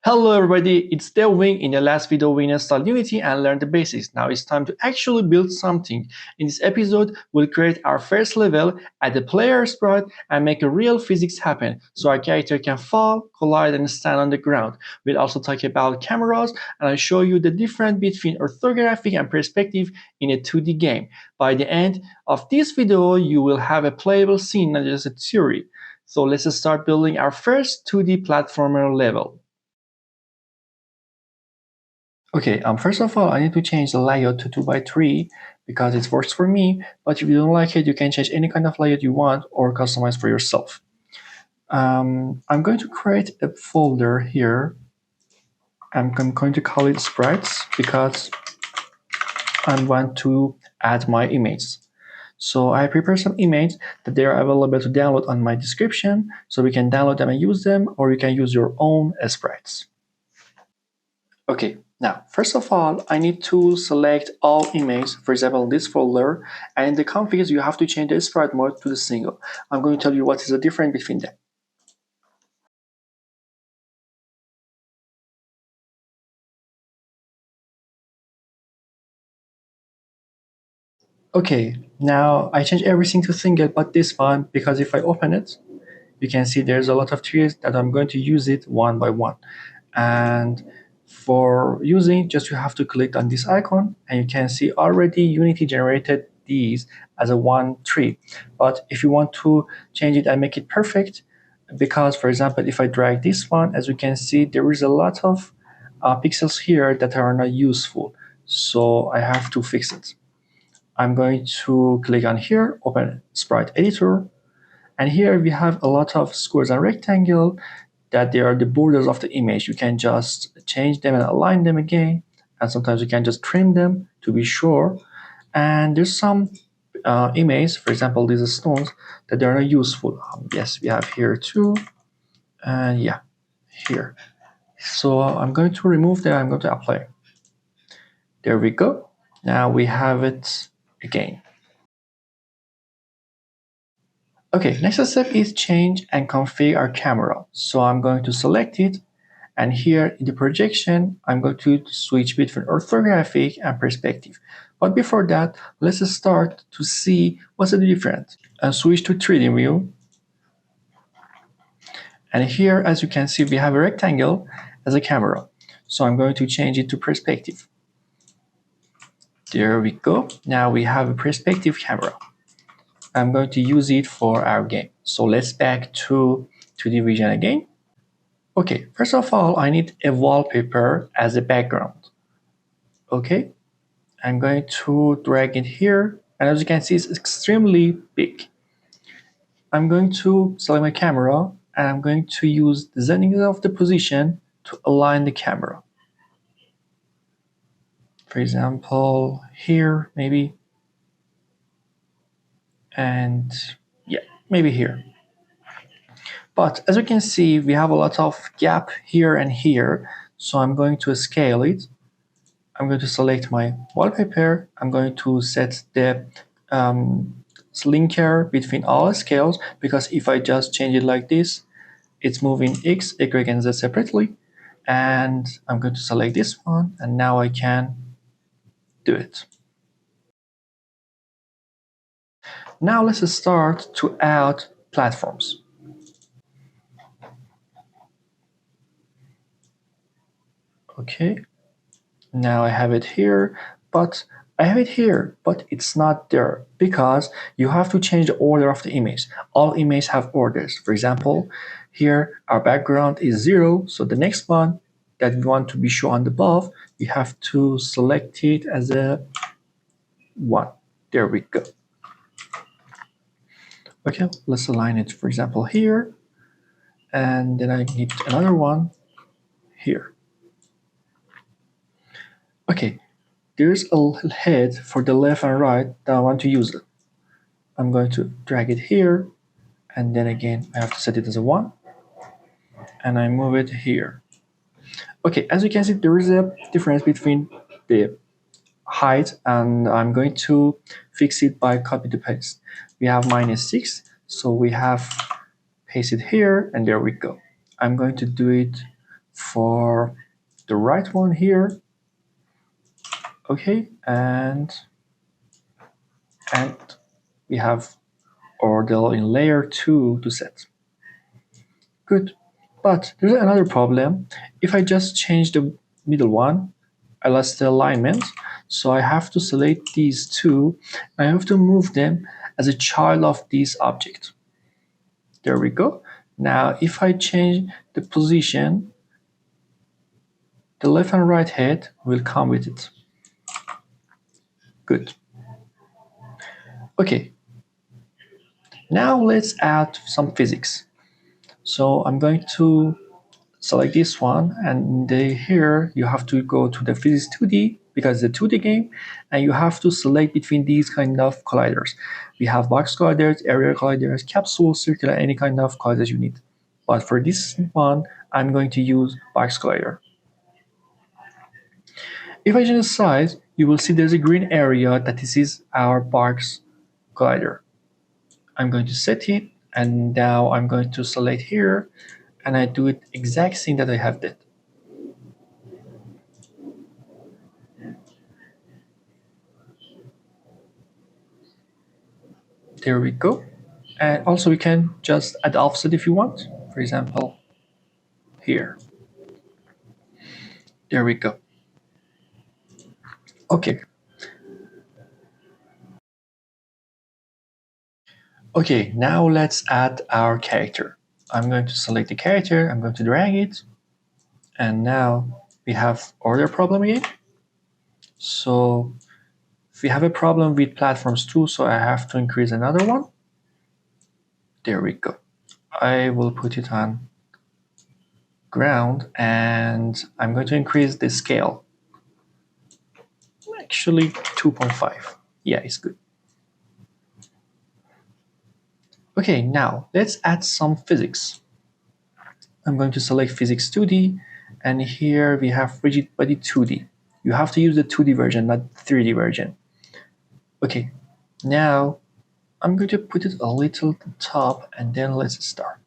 Hello everybody, it's Wing. In the last video we installed Unity and learned the basics. Now it's time to actually build something. In this episode, we'll create our first level, add a player sprite, and make a real physics happen so our character can fall, collide, and stand on the ground. We'll also talk about cameras, and I'll show you the difference between orthographic and perspective in a 2D game. By the end of this video, you will have a playable scene, not just a theory. So let's start building our first 2D platformer level. Okay, first of all, I need to change the layout to 2x3 because it works for me, but if you don't like it, you can change any kind of layout you want or customize for yourself. I'm going to create a folder here. I'm going to call it sprites because I want to add my images. So I prepared some images that they are available to download on my description, so we can download them and use them, or you can use your own sprites. Okay, now, first of all, I need to select all images, for example, this folder, and in the configs, you have to change the sprite mode to the single. I'm going to tell you what is the difference between them. Okay, now I changed everything to single, but this one, because if I open it, you can see there's a lot of trees that I'm going to use it one by one. And for using, just you have to click on this icon and you can see already Unity generated these as a one tree. But if you want to change it and make it perfect, because for example, if I drag this one, as you can see, there is a lot of pixels here that are not useful. So I have to fix it. I'm going to click on here, open Sprite Editor, and here we have a lot of squares and rectangle that they are the borders of the image. You can just change them and align them again, and sometimes you can just trim them to be sure. And there's some images, for example, these stones, that they are not useful. Yes, we have here too, and yeah, here. So I'm going to remove them. I'm going to apply. There we go. Now we have it again. Okay, next step is change and configure our camera. So I'm going to select it, and here in the projection, I'm going to switch between orthographic and perspective. But before that, let's start to see what's the difference. And switch to 3D view. And here, as you can see, we have a rectangle as a camera. So I'm going to change it to perspective. There we go. Now we have a perspective camera. I'm going to use it for our game. So let's back to 2D vision again. Okay, first of all, I need a wallpaper as a background. Okay, I'm going to drag it here, and as you can see, it's extremely big. I'm going to select my camera, and I'm going to use the zenith of the position to align the camera. For example, here, maybe, and yeah, maybe here. But as you can see, we have a lot of gap here and here, so I'm going to scale it. I'm going to select my wallpaper. I'm going to set the linker between all scales, because if I just change it like this, it's moving X, Y, and Z separately. And I'm going to select this one, and now I can do it. Now let's start to add platforms. Okay, now I have it here, but it's not there because you have to change the order of the image. All images have orders. For example, here our background is 0, so the next one that we want to be shown above, we have to select it as a 1. There we go. Okay, let's align it, for example, here, and then I need another one here. Okay, there's a head for the left and right that I want to use it. I'm going to drag it here, and then again I have to set it as a 1, and I move it here. Okay, as you can see, there is a difference between the height, and I'm going to fix it by copy to paste. We have -6, so we have paste it here, and there we go. I'm going to do it for the right one here. Okay, and we have order in layer 2 to set. Good. But there's another problem. If I just change the middle one, I lost the alignment. So I have to select these two. I have to move them as a child of this object. There we go. Now, if I change the position, the left and right head will come with it. Good. Okay. Now let's add some physics. So I'm going to select this one, and here you have to go to the physics 2D because it's a 2D game, and you have to select between these kind of colliders. We have box colliders, area colliders, capsule, circular, any kind of colliders you need. But for this one, I'm going to use box collider. If I change the size, you will see there's a green area that this is our box collider. I'm going to set it, and now I'm going to select here, and I do it exact thing that I have did. There we go. And also we can just add offset if you want. For example, here. There we go. Okay. Okay, now let's add our character. I'm going to select the character, I'm going to drag it, and now we have order problem again. So we have a problem with platforms too, so I have to increase another one. There we go. I will put it on ground, and I'm going to increase the scale. Actually 2.5. Yeah, it's good. Okay, now let's add some physics. I'm going to select physics 2D, and here we have rigid body 2D. You have to use the 2D version, not 3D version. Okay, now I'm going to put it a little to the top, and then let's start.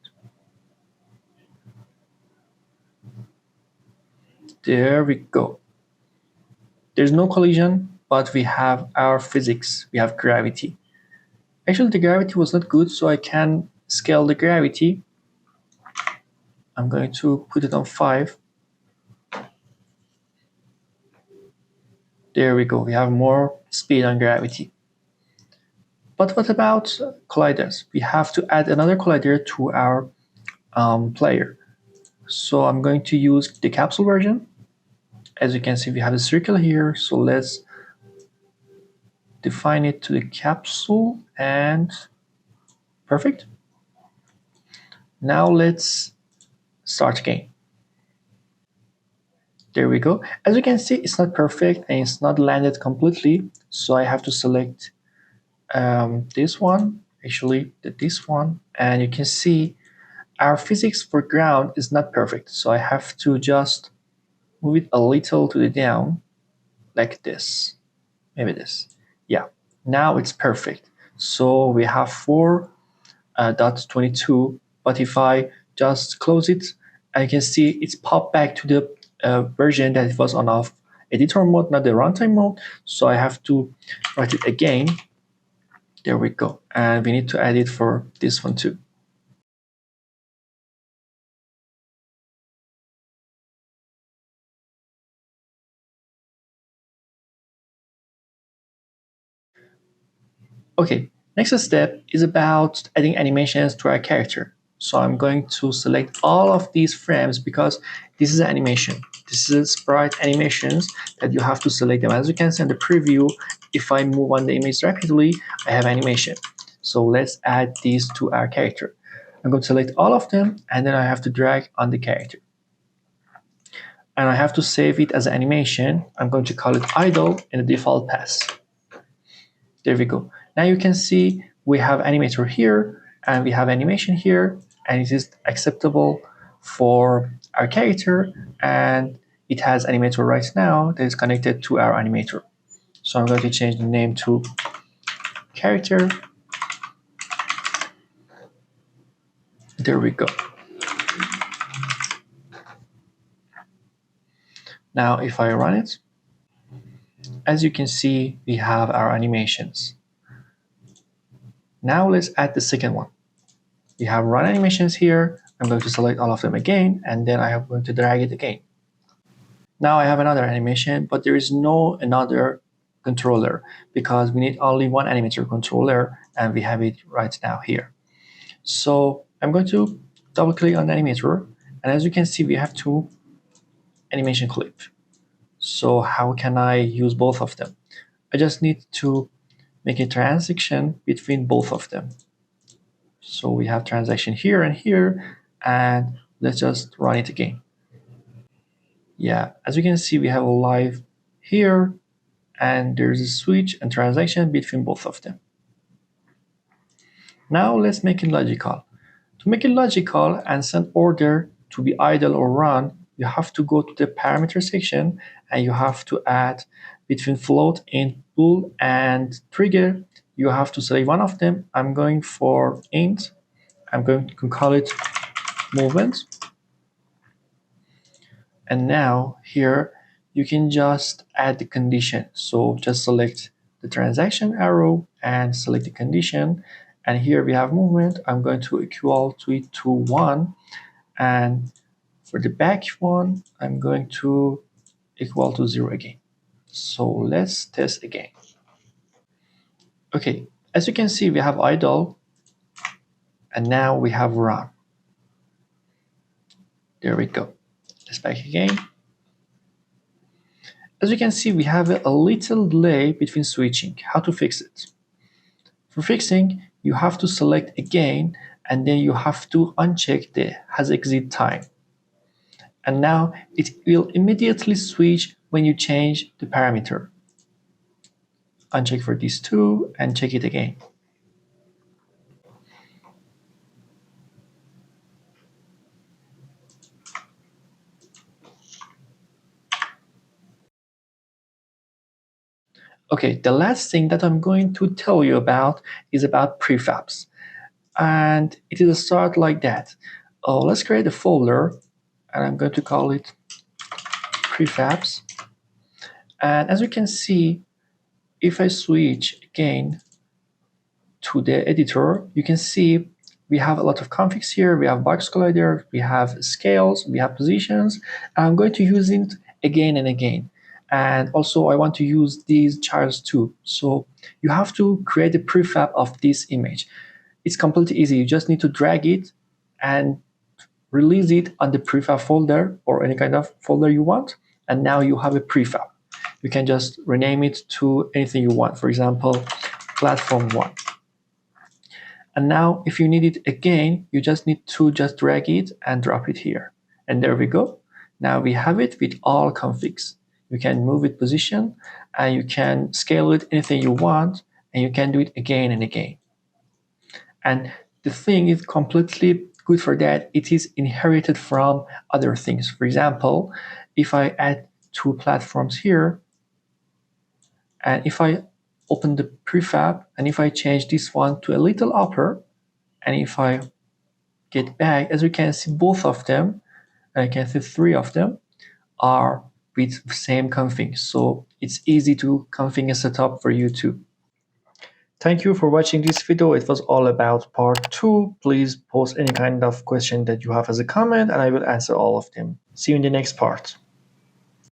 There we go. There's no collision, but we have our physics. We have gravity. Actually, the gravity was not good, so I can scale the gravity. I'm going to put it on 5. There we go. We have more speed on gravity. But what about colliders? We have to add another collider to our player. So I'm going to use the capsule version. As you can see, we have a circle here. So let's define it to the capsule, and perfect. Now let's start again. There we go. As you can see, it's not perfect and it's not landed completely. So I have to select this one, actually this one, and you can see our physics for ground is not perfect. So I have to just move it a little to the down, like this, maybe this. Yeah, now it's perfect. So we have 4.22, but if I just close it, I can see it's popped back to the version that it was on off editor mode, not the runtime mode. So I have to write it again. There we go. And we need to add it for this one too. Okay, next step is about adding animations to our character. So I'm going to select all of these frames because this is an animation. This is sprite animations that you have to select them. As you can see in the preview, if I move on the image rapidly, I have animation. So let's add these to our character. I'm going to select all of them, and then I have to drag on the character. And I have to save it as an animation. I'm going to call it idle in the default path. There we go. Now you can see we have animator here and we have animation here, and it is acceptable for our character, and it has animator right now that is connected to our animator. So I'm going to change the name to character. There we go. Now, if I run it, as you can see, we have our animations. Now let's add the second one. We have run animations here. I'm going to select all of them again, and then I am going to drag it again. Now I have another animation, but there is no another controller because we need only one animator controller, and we have it right now here. So I'm going to double click on the animator, and as you can see, we have two animation clips. So how can I use both of them? I just need to make a transaction between both of them. So we have transaction here and here, and let's just run it again. Yeah, as you can see, we have a live here, and there's a switch and transaction between both of them. Now let's make it logical. To make it logical and send order to be idle or run, you have to go to the parameter section and you have to add between float, int, bool, and trigger. You have to select one of them. I'm going for int. I'm going to call it movement. And now here you can just add the condition. So just select the transaction arrow and select the condition. And here we have movement. I'm going to equal to it to 1. And for the back one, I'm going to equal to 0 again. So let's test again. Okay, as you can see, we have idle, and now we have run. There we go. Let's back again. As you can see, we have a little delay between switching. How to fix it? For fixing, you have to select again, and then you have to uncheck the has exit time. And now it will immediately switch when you change the parameter. Uncheck for these two and check it again. Okay, the last thing that I'm going to tell you about is about prefabs. And it is a start like that. Let's create a folder, and I'm going to call it prefabs. And as you can see, if I switch again to the editor, you can see we have a lot of configs here. We have box collider, we have scales, we have positions. And I'm going to use it again and again. And also I want to use these charts too. So you have to create a prefab of this image. It's completely easy. You just need to drag it and release it on the prefab folder or any kind of folder you want. And now you have a prefab. You can just rename it to anything you want. For example, platform 1. And now if you need it again, you just need to just drag it and drop it here. And there we go. Now we have it with all configs. You can move it position, and you can scale it anything you want, and you can do it again and again. And the thing is completely good for that. It is inherited from other things. For example, if I add two platforms here, and if I open the prefab, and if I change this one to a little upper, and if I get back, as you can see, both of them, and I can see 3 of them, are with same config. So it's easy to configure a setup for you too. Thank you for watching this video. It was all about part 2. Please post any kind of question that you have as a comment, and I will answer all of them. See you in the next part.